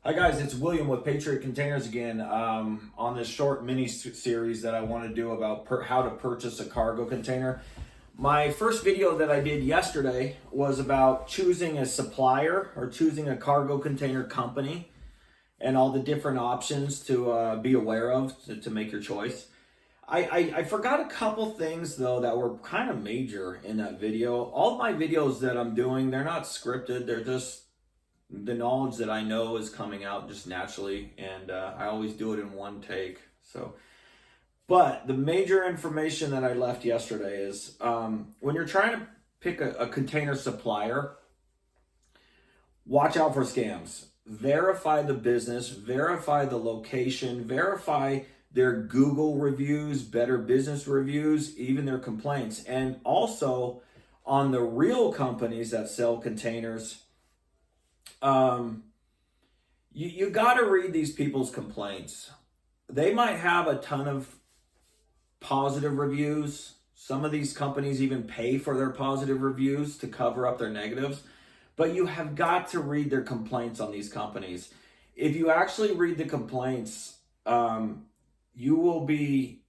Hi guys, it's William with Patriot Containers again on this short mini series that I want to do about how to purchase a cargo container. My first video that I did yesterday was about choosing a supplier or choosing a cargo container company and all the different options to be aware of to make your choice. I forgot a couple things though that were kind of major in that video. All my videos that I'm doing, they're not scripted, they're just the knowledge that I know is coming out just naturally, and I always do it in one take. But the major information that I left yesterday is when you're trying to pick a container supplier, watch out for scams. Verify the business, verify the location, verify their Google reviews, Better Business reviews, even their complaints. And also on the real companies that sell containers, you got to read these people's complaints. They might have a ton of positive reviews. Some of these companies even pay for their positive reviews to cover up their negatives. But you have got to read their complaints on these companies. If you actually read the complaints, you will be...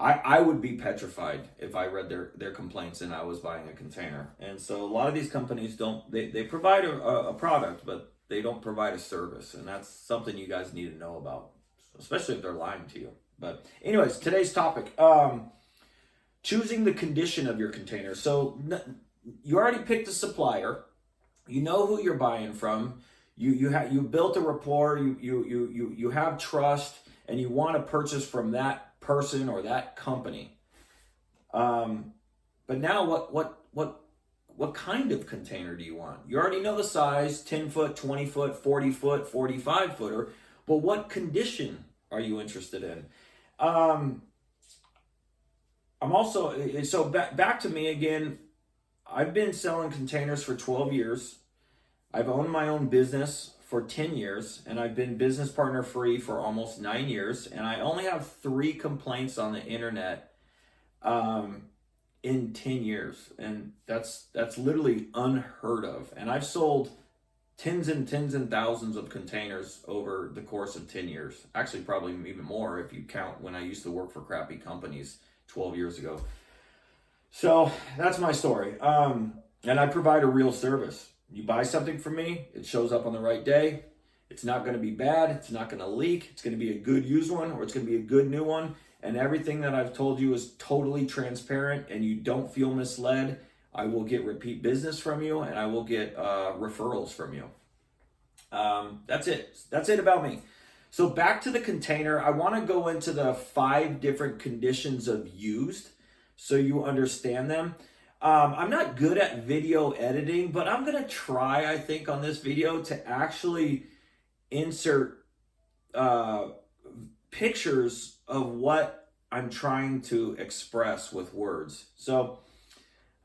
I would be petrified if I read their complaints and I was buying a container. And so a lot of these companies they provide a product, but they don't provide a service. And that's something you guys need to know about, especially if they're lying to you. But anyways, today's topic, choosing the condition of your container. So you already picked a supplier. You know who you're buying from. You built a rapport. You have trust, and you want to purchase from that person or that company. But now what kind of container do you want? You already know the size: 10 foot, 20 foot, 40 foot, 45 footer. But what condition are you interested in? I'm also, so back to me again. I've been selling containers for 12 years. I've owned my own business for 10 years, and I've been business partner free for almost 9 years. And I only have 3 complaints on the internet in 10 years. And that's literally unheard of. And I've sold tens and thousands of containers over the course of 10 years. Actually, probably even more if you count when I used to work for crappy companies 12 years ago. So that's my story. And I provide a real service. You buy something from me, it shows up on the right day. It's not going to be bad. It's not going to leak. It's going to be a good used one, or it's going to be a good new one. And everything that I've told you is totally transparent, and you don't feel misled. I will get repeat business from you, and I will get referrals from you. That's it. That's it about me. So back to the container. I want to go into the 5 different conditions of used so you understand them. I'm not good at video editing, but I'm going to try, I think, on this video to actually insert pictures of what I'm trying to express with words. So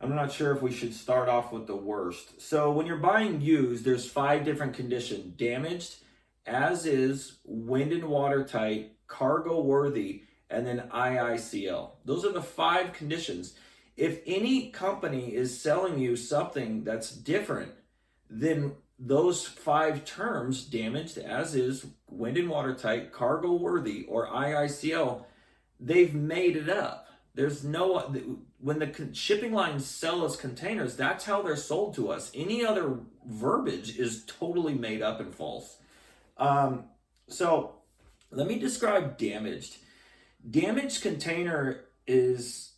I'm not sure if we should start off with the worst. So when you're buying used, there's 5 different conditions: damaged, as is, wind and watertight, cargo worthy, and then IICL. Those are the 5 conditions. If any company is selling you something that's different than those 5 terms, damaged, as is, wind and watertight, cargo worthy, or IICL, they've made it up. There's no, when the shipping lines sell us containers, that's how they're sold to us. Any other verbiage is totally made up and false. So let me describe damaged. Damaged container is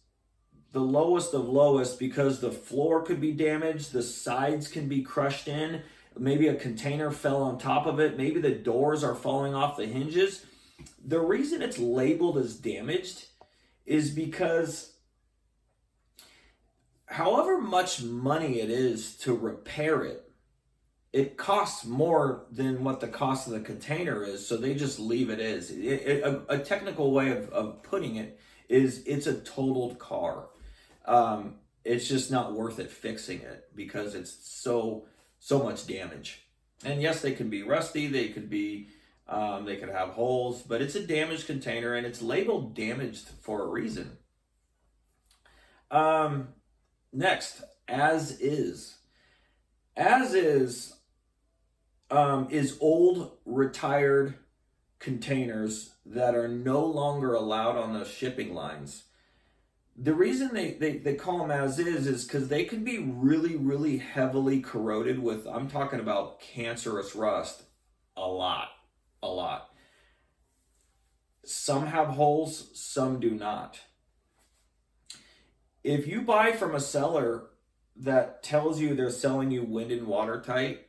the lowest of lowest because the floor could be damaged, the sides can be crushed in, maybe a container fell on top of it, maybe the doors are falling off the hinges. The reason it's labeled as damaged is because however much money it is to repair it, it costs more than what the cost of the container is, so they just leave it as. A technical way of putting it is it's a totaled car. It's just not worth it fixing it because it's so much damage. And yes, they can be rusty, they could have holes, but it's a damaged container and it's labeled damaged for a reason. Next, as is. As is is old retired containers that are no longer allowed on the shipping lines. The reason they call them as is because they can be really, really heavily corroded with, I'm talking about cancerous rust, a lot, a lot. Some have holes, some do not. If you buy from a seller that tells you they're selling you wind and watertight,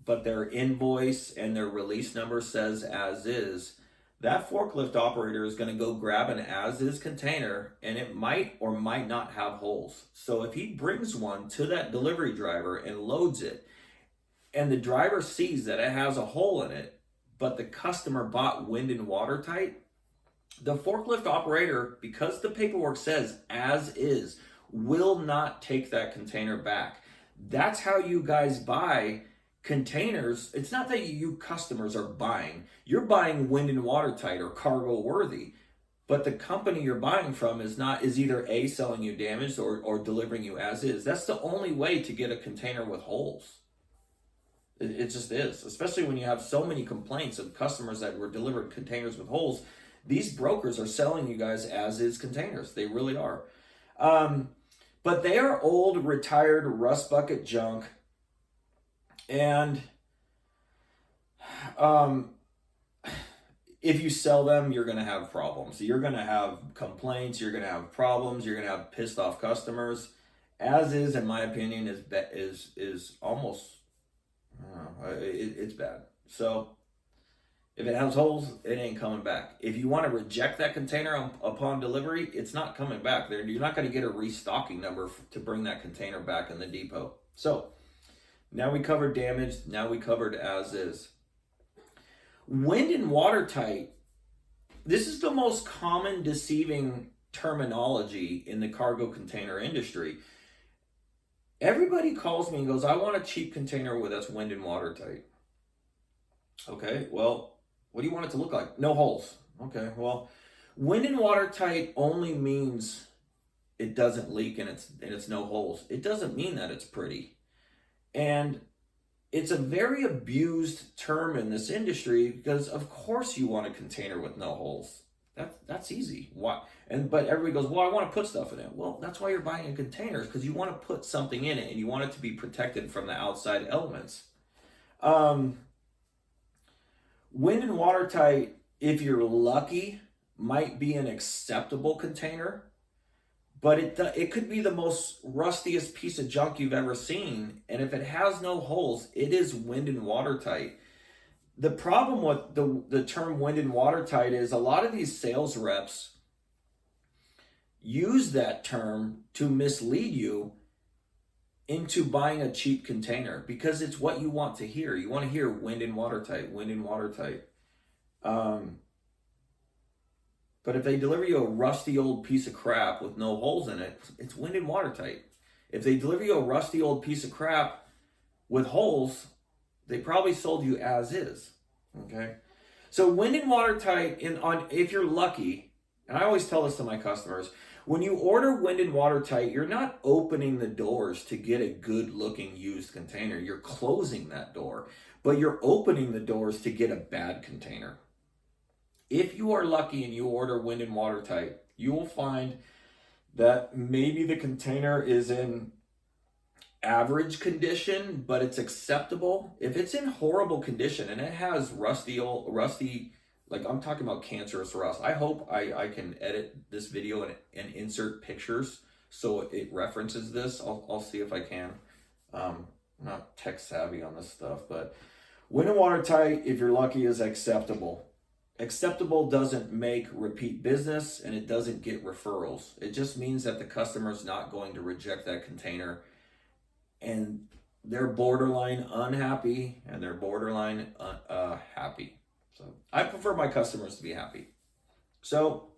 but their invoice and their release number says as is, that forklift operator is going to go grab an as is container, and it might or might not have holes. So if he brings one to that delivery driver and loads it, and the driver sees that it has a hole in it, but the customer bought wind and watertight, the forklift operator, because the paperwork says as is, will not take that container back. That's how you guys buy containers. It's not that you customers are buying. You're buying wind and watertight or cargo worthy, but the company you're buying from is either A, selling you damaged, or delivering you as is. That's the only way to get a container with holes. It just is, especially when you have so many complaints of customers that were delivered containers with holes. These brokers are selling you guys as is containers. They really are. But they are old, retired, rust bucket junk. And if you sell them, you're going to have problems. You're going to have complaints. You're going to have problems. You're going to have pissed off customers. As is, in my opinion, is almost, it's bad. So if it has holes, it ain't coming back. If you want to reject that container upon delivery, it's not coming back. You're not going to get a restocking number to bring that container back in the depot. So now we covered damaged. Now we covered as is. Wind and watertight. This is the most common deceiving terminology in the cargo container industry. Everybody calls me and goes, I want a cheap container that's wind and watertight. Okay, well, what do you want it to look like? No holes. Okay, well, wind and watertight only means it doesn't leak and it's no holes. It doesn't mean that it's pretty. And it's a very abused term in this industry because of course you want a container with no holes. That's easy. Why? But everybody goes, well, I want to put stuff in it. Well, that's why you're buying a container, because you want to put something in it and you want it to be protected from the outside elements. Wind and watertight, if you're lucky, might be an acceptable container, but it could be the most rustiest piece of junk you've ever seen. And if it has no holes, it is wind and watertight. The problem with the term wind and watertight is a lot of these sales reps use that term to mislead you into buying a cheap container because it's what you want to hear. You want to hear wind and watertight, wind and watertight. But if they deliver you a rusty old piece of crap with no holes in it, it's wind and watertight. If they deliver you a rusty old piece of crap with holes, they probably sold you as is. Okay? So wind and watertight, if you're lucky, and I always tell this to my customers, when you order wind and watertight, you're not opening the doors to get a good looking used container. You're closing that door, but you're opening the doors to get a bad container. If you are lucky and you order wind and watertight, you will find that maybe the container is in average condition, but it's acceptable. If it's in horrible condition and it has rusty, like I'm talking about cancerous rust, I hope I can edit this video and insert pictures so it references this. I'll see if I can. I'm not tech savvy on this stuff, but wind and watertight, if you're lucky, is acceptable. Acceptable doesn't make repeat business and it doesn't get referrals. It just means that the customer's not going to reject that container and they're borderline unhappy and they're borderline happy. So I prefer my customers to be happy. So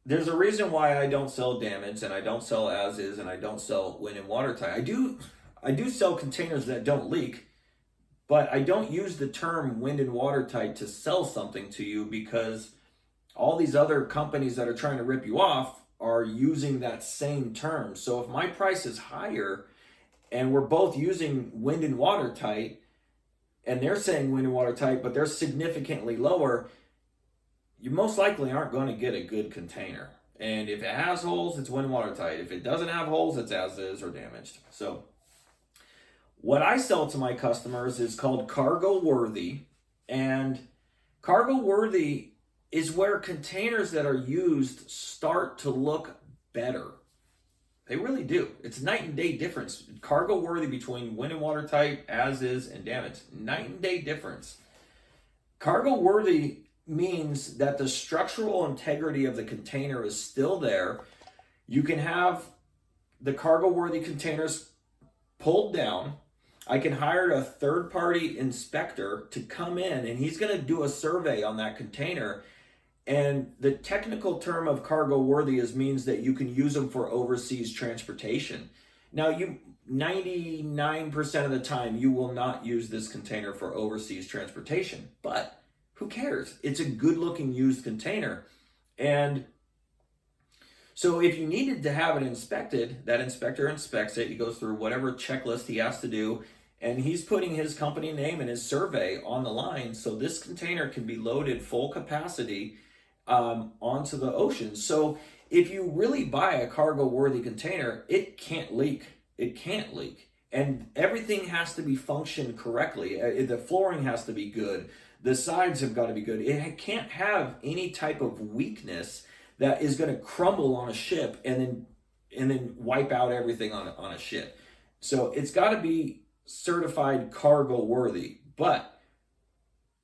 there's a reason why I don't sell damaged and I don't sell as is and I don't sell wind and watertight. I do sell containers that don't leak. But I don't use the term wind and watertight to sell something to you because all these other companies that are trying to rip you off are using that same term. So if my price is higher and we're both using wind and watertight, and they're saying wind and watertight, but they're significantly lower, you most likely aren't going to get a good container. And if it has holes, it's wind and watertight. If it doesn't have holes, it's as is or damaged. So what I sell to my customers is called Cargo Worthy. And Cargo Worthy is where containers that are used start to look better. They really do. It's night and day difference. Cargo Worthy between wind and watertight, as is, and damaged. Night and day difference. Cargo Worthy means that the structural integrity of the container is still there. You can have the cargo worthy containers pulled down. I can hire a third party inspector to come in, and he's going to do a survey on that container. And the technical term of cargo worthy means that you can use them for overseas transportation. Now, 99% of the time you will not use this container for overseas transportation, but who cares? It's a good looking used container. And so if you needed to have it inspected, that inspector inspects it. He goes through whatever checklist he has to do, and he's putting his company name and his survey on the line. So this container can be loaded full capacity onto the ocean. So if you really buy a cargo worthy container, it can't leak. It can't leak. And everything has to be functioned correctly. The flooring has to be good. The sides have got to be good. It can't have any type of weakness that is going to crumble on a ship and then wipe out everything on a ship. So it's got to be certified cargo worthy. But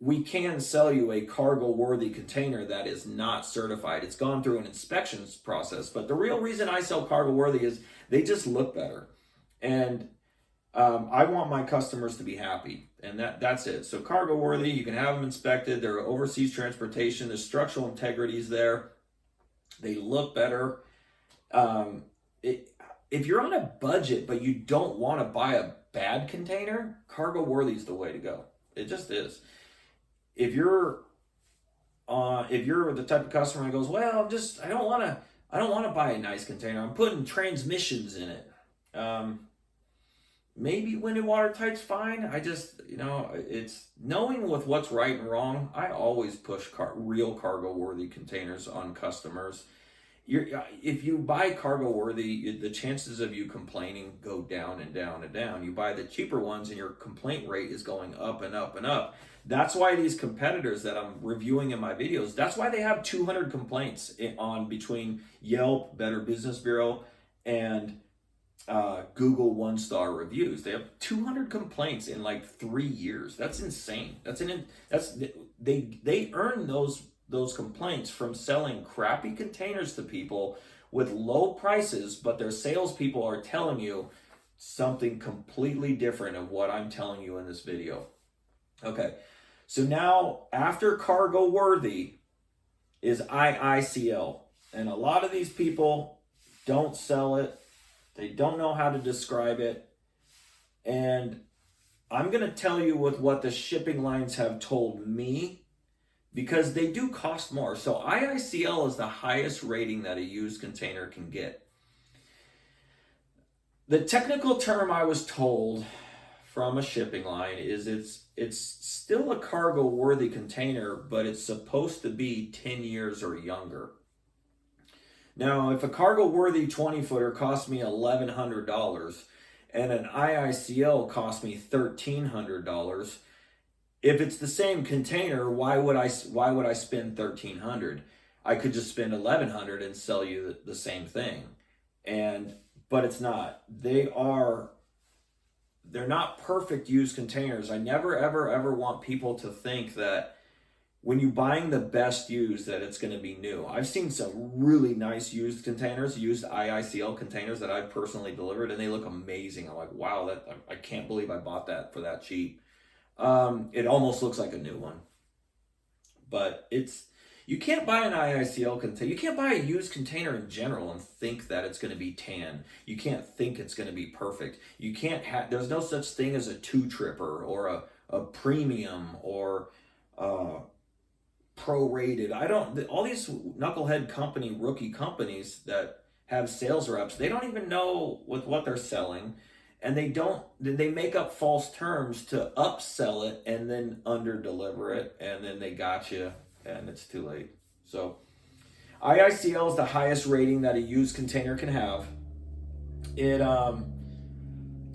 we can sell you a cargo worthy container that is not certified. It's gone through an inspections process. But the real reason I sell cargo worthy is they just look better. And I want my customers to be happy, and that's it. So cargo worthy, you can have them inspected. They're overseas transportation. The structural integrity is there. They look better. If you're on a budget but you don't want to buy a bad container, cargo worthy is the way to go. It just is. If you're the type of customer that goes, well, I don't want to buy a nice container. I'm putting transmissions in it. Maybe wind and watertight's fine. I just, it's knowing with what's right and wrong. I always push real cargo worthy containers on customers. If you buy cargo worthy, the chances of you complaining go down and down and down. You buy the cheaper ones and your complaint rate is going up and up and up. That's why these competitors that I'm reviewing in my videos, that's why they have 200 complaints on between Yelp, Better Business Bureau, and Google 1-star reviews. They have 200 complaints in like 3 years. That's insane. They earn those complaints from selling crappy containers to people with low prices, but their salespeople are telling you something completely different of what I'm telling you in this video. Okay, so now after cargo worthy is IICL, and a lot of these people don't sell it. They don't know how to describe it. And I'm going to tell you with what the shipping lines have told me, because they do cost more. So IICL is the highest rating that a used container can get. The technical term I was told from a shipping line is it's still a cargo worthy container, but it's supposed to be 10 years or younger. Now, if a cargo worthy 20-footer cost me $1,100 and an IICL cost me $1,300, if it's the same container, why would I spend $1,300? I could just spend $1,100 and sell you the same thing. But it's not. They're not perfect used containers. I never ever want people to think that when you're buying the best used that it's going to be new. I've seen some really nice used containers, used IICL containers that I've personally delivered, and they look amazing. I'm like, wow, I can't believe I bought that for that cheap. It almost looks like a new one. But you can't buy an IICL container. You can't buy a used container in general and think that it's going to be tan. You can't think it's going to be perfect. There's no such thing as a 2-tripper or a premium or prorated. All these knucklehead rookie companies that have sales reps, they don't even know with what they're selling. and they make up false terms to upsell it and then under deliver it, and then they got you and it's too late. So IICL is the highest rating that a used container can have.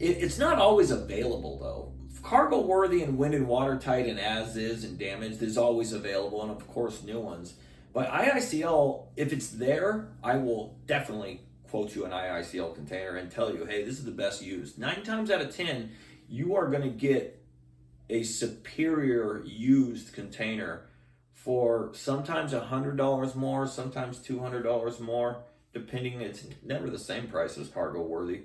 It's not always available though. Cargo worthy and wind and watertight and as is and damaged is always available, and of course new ones. But IICL, if it's there, I will definitely quote you an IICL container and tell you, hey, this is the best used. 9 times out of 10, you are going to get a superior used container for sometimes $100 more, sometimes $200 more, depending. It's never the same price as cargo worthy.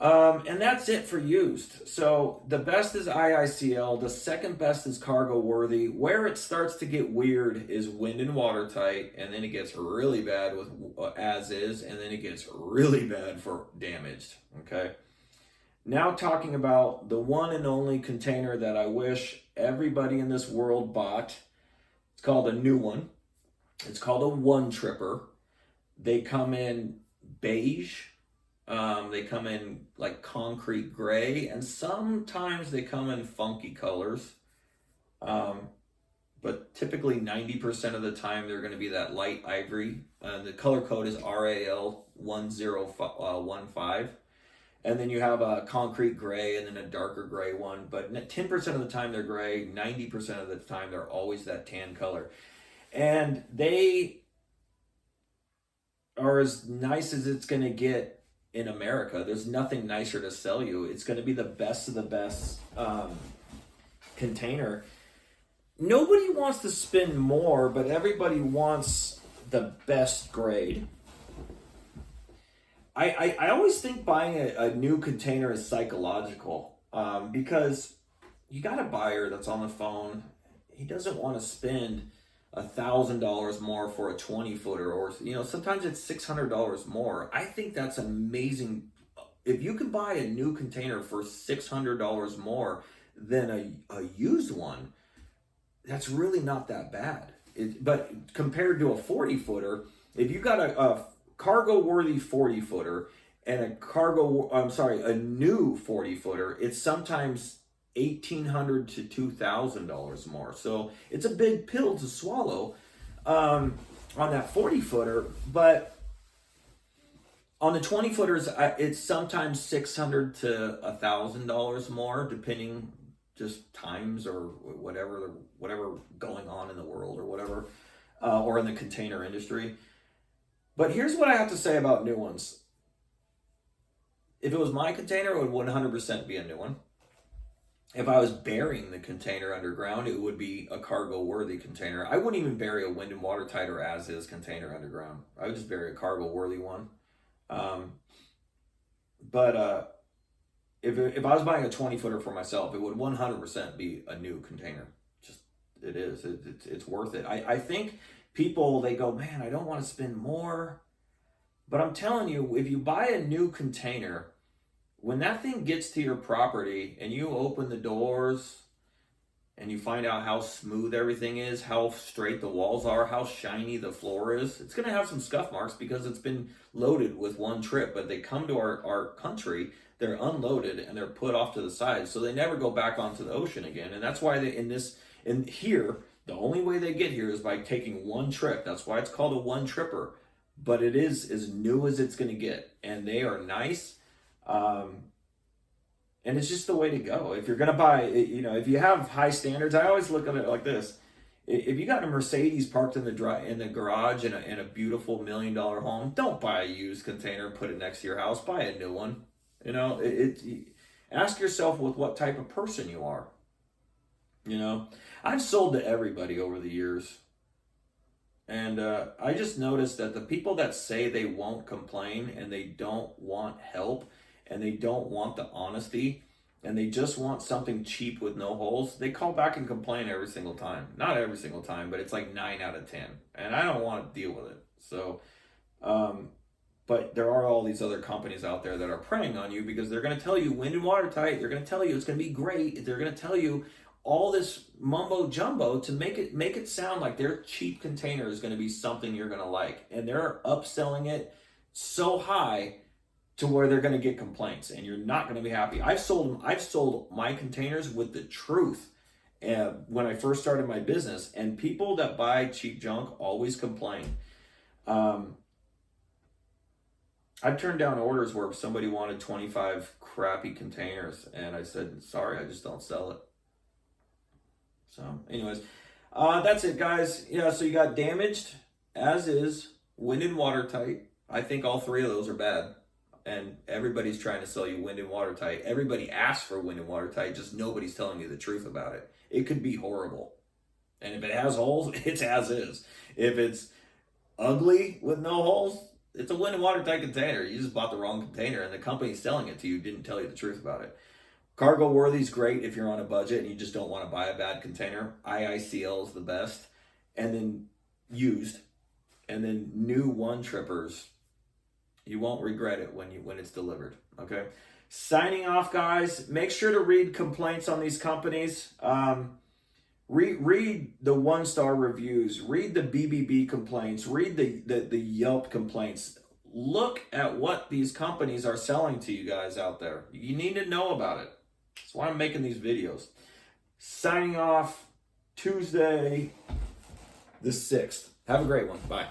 And that's it for used. So the best is IICL. The second best is cargo worthy. Where it starts to get weird is wind and watertight, and then it gets really bad with as is, and then it gets really bad for damaged. Okay. Now talking about the one and only container that I wish everybody in this world bought. It's called a new one. It's called a one tripper. They come in beige. They come in like concrete gray, and sometimes they come in funky colors. But typically 90% of the time they're going to be that light ivory. The color code is RAL1015. And then you have a concrete gray and then a darker gray one. But 10% of the time they're gray, 90% of the time they're always that tan color. And they are as nice as it's going to get in America. There's nothing nicer to sell you. It's going to be the best of the best container. Nobody wants to spend more, but everybody wants the best grade. I always think buying a new container is psychological, because you got a buyer that's on the phone. He doesn't want to spend $1,000 more for a 20-footer, or sometimes it's $600 more. I think that's amazing. If you can buy a new container for $600 more than a used one, that's really not that bad. But compared to a 40-footer, if you got a cargo worthy 40-footer and a new 40-footer, it's sometimes $1,800 to $2,000 more. So it's a big pill to swallow on that 40-footer. But on the 20-footers, it's sometimes $600 to $1,000 more, depending just times or whatever going on in the world or whatever, or in the container industry. But here's what I have to say about new ones. If it was my container, it would 100% be a new one. If I was burying the container underground, it would be a cargo-worthy container. I wouldn't even bury a wind and watertight or as-is container underground. I would just bury a cargo-worthy one. But if I was buying a 20-footer for myself, it would 100% be a new container. Just it is. It's worth it. I think people, they go, man, I don't want to spend more. But I'm telling you, if you buy a new container, when that thing gets to your property and you open the doors and you find out how smooth everything is, how straight the walls are, how shiny the floor is, it's going to have some scuff marks because it's been loaded with one trip. But they come to our country, they're unloaded and they're put off to the side, so they never go back onto the ocean again. And that's why in here, the only way they get here is by taking one trip. That's why it's called a one tripper. But it is as new as it's going to get, and they are nice. And it's just the way to go. If you're going to buy, if you have high standards, I always look at it like this. If you got a Mercedes parked in the garage in a beautiful $1 million home, don't buy a used container and put it next to your house. Buy a new one. Ask yourself with what type of person you are. I've sold to everybody over the years. And I just noticed that the people that say they won't complain and they don't want help and they don't want the honesty and they just want something cheap with no holes, they call back and complain every single time. Not every single time, but it's like 9 out of 10. And I don't want to deal with it. So, but there are all these other companies out there that are preying on you because they're going to tell you wind and watertight. They're going to tell you it's going to be great. They're going to tell you all this mumbo jumbo to make it sound like their cheap container is going to be something you're going to like, and they're upselling it so high to where they're going to get complaints and you're not going to be happy. I've sold my containers with the truth when I first started my business, and people that buy cheap junk always complain. I've turned down orders where somebody wanted 25 crappy containers, and I said, sorry, I just don't sell it. So anyways, that's it, guys. Yeah, so you got damaged, as is, wind and watertight. I think all three of those are bad. And everybody's trying to sell you wind and watertight. Everybody asks for wind and watertight, just nobody's telling you the truth about it. It could be horrible. And if it has holes, it's as is. If it's ugly with no holes, it's a wind and watertight container. You just bought the wrong container, and the company selling it to you didn't tell you the truth about it. Cargo Worthy's great if you're on a budget and you just don't want to buy a bad container. IICL is the best. And then used. And then new one trippers. You won't regret it when it's delivered. Okay. Signing off, guys. Make sure to read complaints on these companies. Read the 1-star reviews. Read the BBB complaints. Read the Yelp complaints. Look at what these companies are selling to you guys out there. You need to know about it. That's why I'm making these videos. Signing off Tuesday the 6th. Have a great one. Bye.